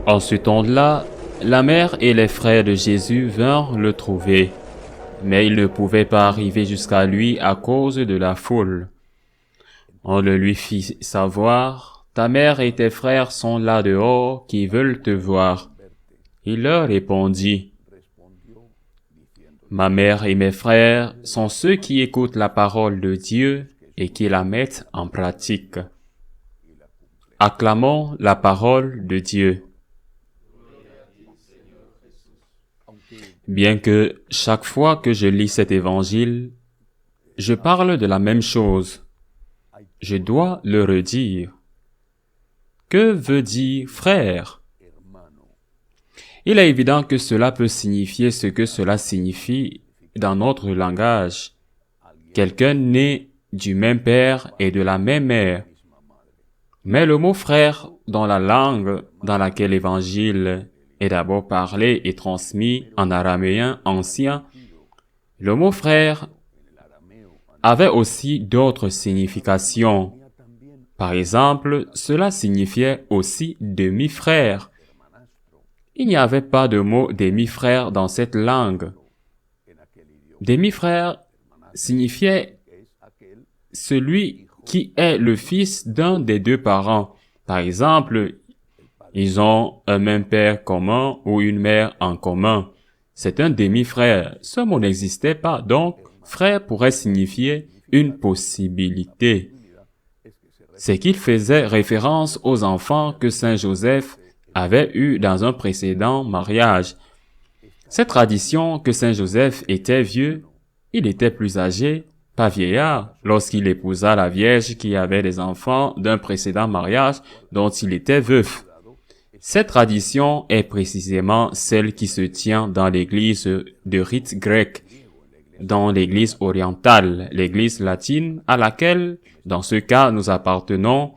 En ce temps-là, la mère et les frères de Jésus vinrent le trouver, mais ils ne pouvaient pas arriver jusqu'à lui à cause de la foule. On le lui fit savoir, « Ta mère et tes frères sont là dehors qui veulent te voir. » Il leur répondit, « Ma mère et mes frères sont ceux qui écoutent la parole de Dieu et qui la mettent en pratique. » Acclamons la parole de Dieu. Bien que chaque fois que je lis cet évangile, je parle de la même chose, je dois le redire. Que veut dire frère? Il est évident que cela peut signifier ce que cela signifie dans notre langage. Quelqu'un né du même père et de la même mère. Mais le mot frère dans la langue dans laquelle l'évangile est d'abord parlé et transmis en araméen ancien, le mot frère avait aussi d'autres significations. Par exemple, cela signifiait aussi demi-frère. Il n'y avait pas de mot demi-frère dans cette langue. Demi-frère signifiait celui qui est le fils d'un des deux parents. Par exemple, ils ont un même père commun ou une mère en commun. C'est un demi-frère. Ce mot n'existait pas, donc frère pourrait signifier une possibilité. C'est qu'il faisait référence aux enfants que Saint Joseph avait eus dans un précédent mariage. Cette tradition que Saint Joseph était vieux, il était plus âgé, pas vieillard, lorsqu'il épousa la Vierge qui avait des enfants d'un précédent mariage dont il était veuf. Cette tradition est précisément celle qui se tient dans l'église de rite grec, dans l'église orientale, l'église latine à laquelle, dans ce cas, nous appartenons.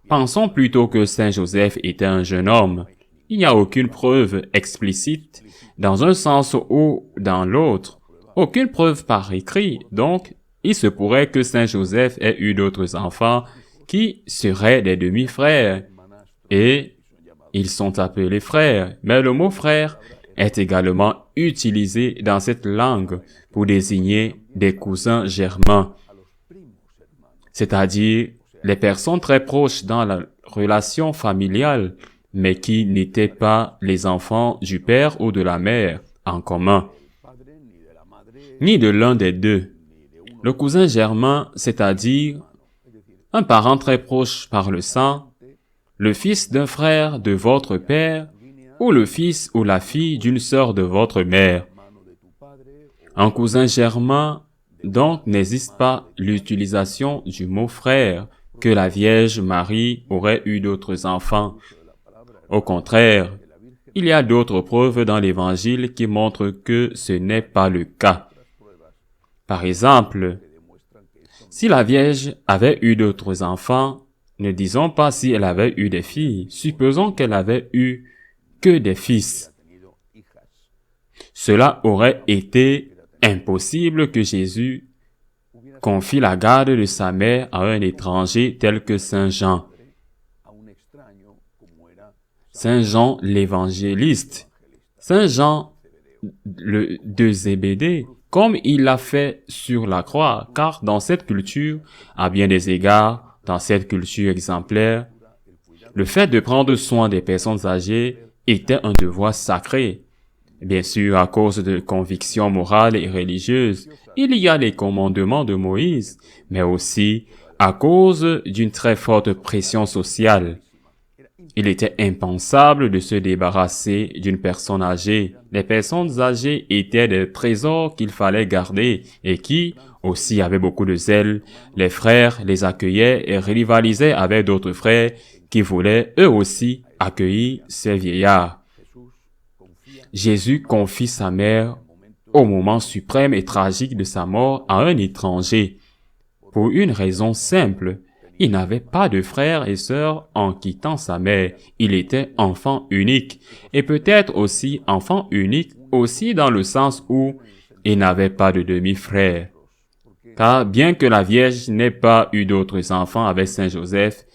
Pensons plutôt que Saint Joseph était un jeune homme. Il n'y a aucune preuve explicite dans un sens ou dans l'autre, aucune preuve par écrit, donc il se pourrait que Saint Joseph ait eu d'autres enfants qui seraient des demi-frères, et ils sont appelés frères, mais le mot frère est également utilisé dans cette langue pour désigner des cousins germains, c'est-à-dire les personnes très proches dans la relation familiale, mais qui n'étaient pas les enfants du père ou de la mère en commun, ni de l'un des deux. Le cousin germain, c'est-à-dire un parent très proche par le sang, le fils d'un frère de votre père, ou le fils ou la fille d'une sœur de votre mère. Un cousin germain, donc, n'existe pas l'utilisation du mot frère, que la Vierge Marie aurait eu d'autres enfants. Au contraire, il y a d'autres preuves dans l'Évangile qui montrent que ce n'est pas le cas. Par exemple, si la Vierge avait eu d'autres enfants, ne disons pas si elle avait eu des filles, supposons qu'elle avait eu que des fils. Cela aurait été impossible que Jésus confie la garde de sa mère à un étranger tel que Saint Jean. Saint Jean l'évangéliste, Saint Jean de Zébédée, comme il l'a fait sur la croix, car dans cette culture, à bien des égards, dans cette culture exemplaire, le fait de prendre soin des personnes âgées était un devoir sacré. Bien sûr, à cause de convictions morales et religieuses, il y a les commandements de Moïse, mais aussi à cause d'une très forte pression sociale. Il était impensable de se débarrasser d'une personne âgée. Les personnes âgées étaient des trésors qu'il fallait garder et qui, aussi, avaient beaucoup de zèle. Les frères les accueillaient et rivalisaient avec d'autres frères qui voulaient eux aussi accueillir ces vieillards. Jésus confie sa mère au moment suprême et tragique de sa mort à un étranger. Pour une raison simple, il n'avait pas de frères et sœurs en quittant sa mère. Il était enfant unique, et peut-être aussi enfant unique aussi dans le sens où il n'avait pas de demi-frère. Car bien que la Vierge n'ait pas eu d'autres enfants avec Saint Joseph,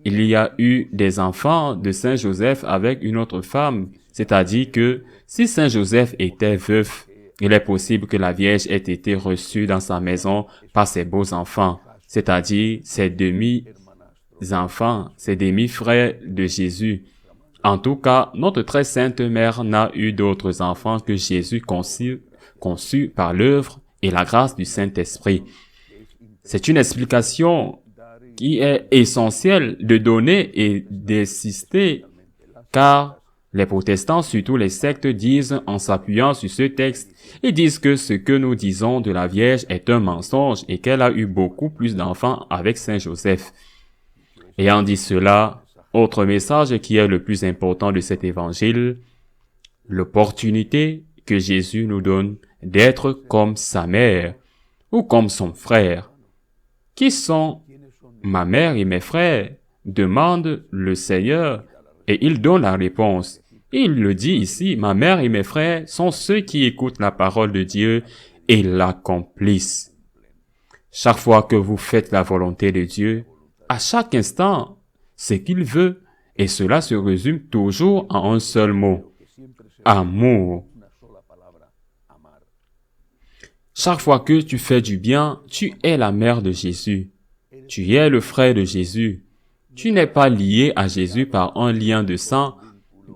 il y a eu des enfants de Saint Joseph avec une autre femme. C'est-à-dire que si Saint Joseph était veuf, il est possible que la Vierge ait été reçue dans sa maison par ses beaux-enfants, c'est-à-dire ses demi-enfants, ses demi-frères de Jésus. En tout cas, notre très sainte mère n'a eu d'autres enfants que Jésus conçus par l'œuvre et la grâce du Saint-Esprit. C'est une explication qui est essentielle de donner et d'insister, car les protestants, surtout les sectes, disent en s'appuyant sur ce texte, ils disent que ce que nous disons de la Vierge est un mensonge et qu'elle a eu beaucoup plus d'enfants avec Saint Joseph. Ayant dit cela, autre message qui est le plus important de cet évangile, l'opportunité que Jésus nous donne d'être comme sa mère ou comme son frère. Qui sont ma mère et mes frères? Demande le Seigneur et il donne la réponse. Il le dit ici, ma mère et mes frères sont ceux qui écoutent la parole de Dieu et l'accomplissent. Chaque fois que vous faites la volonté de Dieu, à chaque instant, ce qu'il veut, et cela se résume toujours en un seul mot, amour. Chaque fois que tu fais du bien, tu es la mère de Jésus. Tu es le frère de Jésus. Tu n'es pas lié à Jésus par un lien de sang,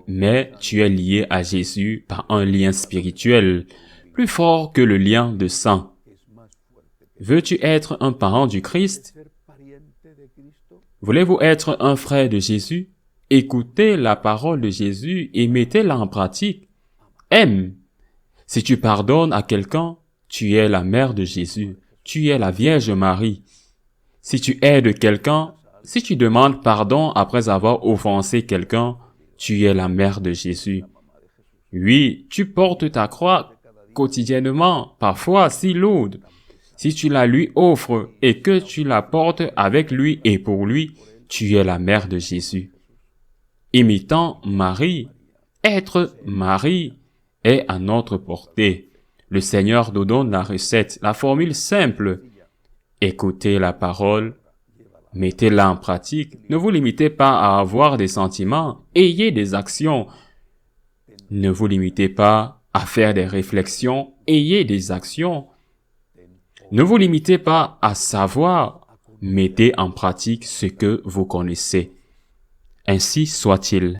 mais tu es lié à Jésus par un lien spirituel, plus fort que le lien de sang. Veux-tu être un parent du Christ? Voulez-vous être un frère de Jésus? Écoutez la parole de Jésus et mettez-la en pratique. Aime. Si tu pardonnes à quelqu'un, tu es la mère de Jésus. Tu es la Vierge Marie. Si tu aides quelqu'un, si tu demandes pardon après avoir offensé quelqu'un, tu es la mère de Jésus. Oui, tu portes ta croix quotidiennement, parfois si lourde. Si tu la lui offres et que tu la portes avec lui et pour lui, tu es la mère de Jésus. Imitant Marie, être Marie est à notre portée. Le Seigneur nous donne la recette, la formule simple. Écoutez la parole, mettez-la en pratique. Ne vous limitez pas à avoir des sentiments, ayez des actions. Ne vous limitez pas à faire des réflexions, ayez des actions. Ne vous limitez pas à savoir, mettez en pratique ce que vous connaissez. Ainsi soit-il.